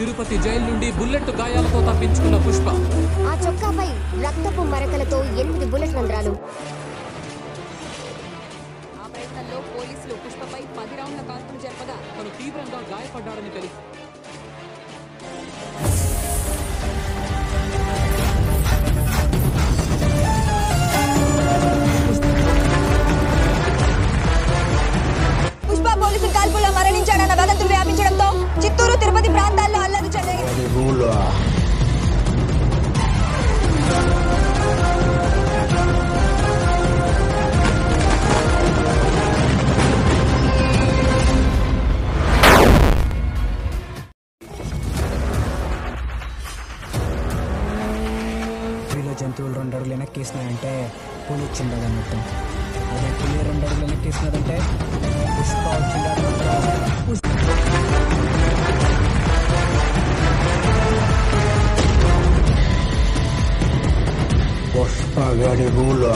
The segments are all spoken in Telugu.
తిరుపతి జైలు నుండి బుల్లెట్ గాయాలతో తప్పించుకున్న పుష్ప. ఆ చొక్కాపై రక్తపు మరకలతో 8 బుల్లెట్ రంధ్రాలు. ఆ ప్రయత్నంలో పోలీసులు పుష్పపై 10 రౌండ్ల కాల్పులు జరపగా తను తీవ్రంగా గాయపడ్డాడని తెలుసు. పుష్ప పోలీసుల కాల్పుల్లో మరణించాడన్న వదంతులు వ్యాపించడంతో చిత్తూరు, తిరుపతి ప్రాంతాల్లో అల్లరి చెలరేగింది. జంతువులు 2 అడుగులు వెనక్కేసినాయంటే పులి వచ్చిండదు అన్నట్టు. అదే పులి 2 అడుగులు వెనక్కేసినదంటే పుష్ప వచ్చిండదు. పుష్ప గడి rule.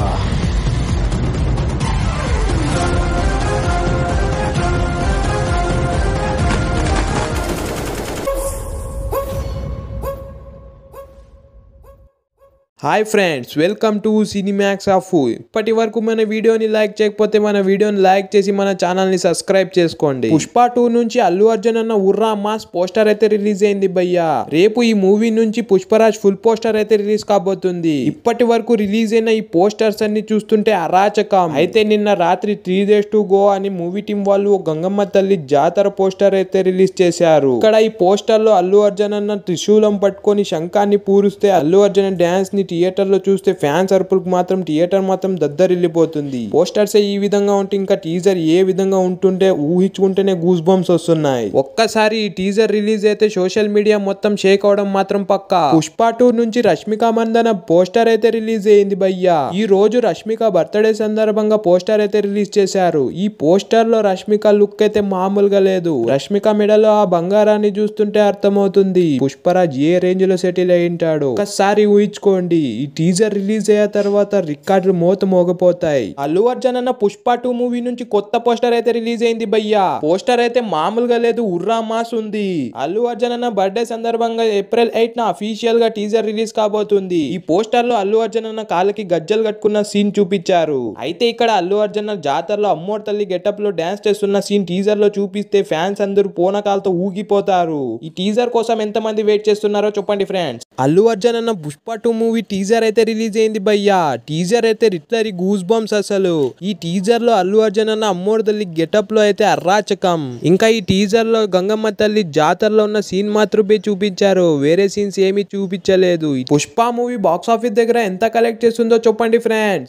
Hi friends, welcome to Cinemax of. ఇప్పటి వరకు మన వీడియోని లైక్ చేయకపోతే మన వీడియోని లైక్ చేసి మన ఛానల్ని సబ్స్క్రైబ్ చేసుకోండి. పుష్ప 2 నుంచి అల్లు అర్జున్ అన్న ఉర్రా మాస్ పోస్టర్ అయితే రిలీజ్ అయింది భయ్యా. రేపు ఈ మూవీ నుంచి పుష్పరాజ్ ఫుల్ పోస్టర్ అయితే రిలీజ్ కాబోతుంది. ఇప్పటి వరకు రిలీజ్ అయిన ఈ పోస్టర్స్ అన్ని చూస్తుంటే అరాచకం. అయితే నిన్న రాత్రి 3 days to go అని మూవీ టీం వాళ్ళు గంగమ్మ తల్లి జాతర పోస్టర్ అయితే రిలీజ్ చేశారు. ఇక్కడ ఈ పోస్టర్ లో అల్లు అర్జున్ అన్న త్రిశూలం పట్టుకొని శంఖాన్ని పూరిస్తే అల్లు అర్జున్ డాన్స్ ని థియేటర్ లో చూస్తే ఫ్యాన్స్ అరుపులకు మాత్రం థియేటర్ మాత్రం దద్దరిల్లిపోతుంది. పోస్టర్స్ ఈ విధంగా ఉంటే ఇంకా టీజర్ ఏ విధంగా ఉంటుంటే ఊహించుకుంటేనే గూస్ బంప్స్ వస్తున్నాయి. ఒక్కసారి ఈ టీజర్ రిలీజ్ అయితే సోషల్ మీడియా మొత్తం షేక్ అవడం మాత్రం పక్కా. పుష్ప 2 నుంచి రష్మిక మందన పోస్టర్ అయితే రిలీజ్ అయింది భయ్యా. ఈ రోజు రష్మిక బర్త్డే సందర్భంగా పోస్టర్ అయితే రిలీజ్ చేశారు. ఈ పోస్టర్ లో రష్మిక లుక్ అయితే మామూలుగా లేదు. రష్మిక మెడలో ఆ బంగారాన్ని చూస్తుంటే అర్థమవుతుంది పుష్పరాజ్ ఏ రేంజ్ లో సెటిల్ అయి ఉంటాడు. ఒక్కసారి ఊహించుకోండి. ఈ టీజర్ రిలీజ్ అయ్యే తర్వాత రికార్డులు మోగిపోతాయి. అల్లు అర్జున్ అన్న పుష్ప 2 మూవీ నుంచి కొత్త పోస్టర్ అయితే రిలీజ్ అయింది భయ్యా. పోస్టర్ అయితే మామూలుగా లేదు, ఉర్రా మాస్ ఉంది. అల్లు అర్జున్ అన్న బర్త్డే సందర్భంగా April 8 అఫీషియల్ గా టీజర్ రిలీజ్ కాబోతుంది. ఈ పోస్టర్ లో అల్లు అర్జున్ అన్న కాళ్ళకి గజ్జలు కట్టుకున్న సీన్ చూపించారు. అయితే ఇక్కడ అల్లు అర్జున్ జాతరలో అమ్మోర్ తల్లి గెటప్ లో డాన్స్ చేస్తున్న సీన్ టీజర్ లో చూపిస్తే ఫ్యాన్స్ అందరూ పూనకాలతో ఊగిపోతారు. ఈ టీజర్ కోసం ఎంత మంది వెయిట్ చేస్తున్నారో చెప్పండి ఫ్రెండ్స్. అల్లు అర్జున్ అన్న పుష్ప 2 మూవీ టీజర్ అయితే రిలీజ్ అయింది భయ్యా. టీజర్ అయితే లిటరరీ గూస్ బంప్స్ అసలు. ఈ టీజర్ లో అల్లు అర్జున్ అన్న అమ్మోర్ తల్లి గెటప్ లో అయితే అరాచకం. ఇంకా ఈ టీజర్ లో గంగమ్మ తల్లి జాతరలో ఉన్న సీన్ మాత్రమే చూపించారు, వేరే సీన్స్ ఏమీ చూపించలేదు. పుష్ప మూవీ బాక్స్ ఆఫీస్ దగ్గర ఎంత కలెక్ట్ చేస్తుందో చెప్పండి ఫ్రెండ్స్.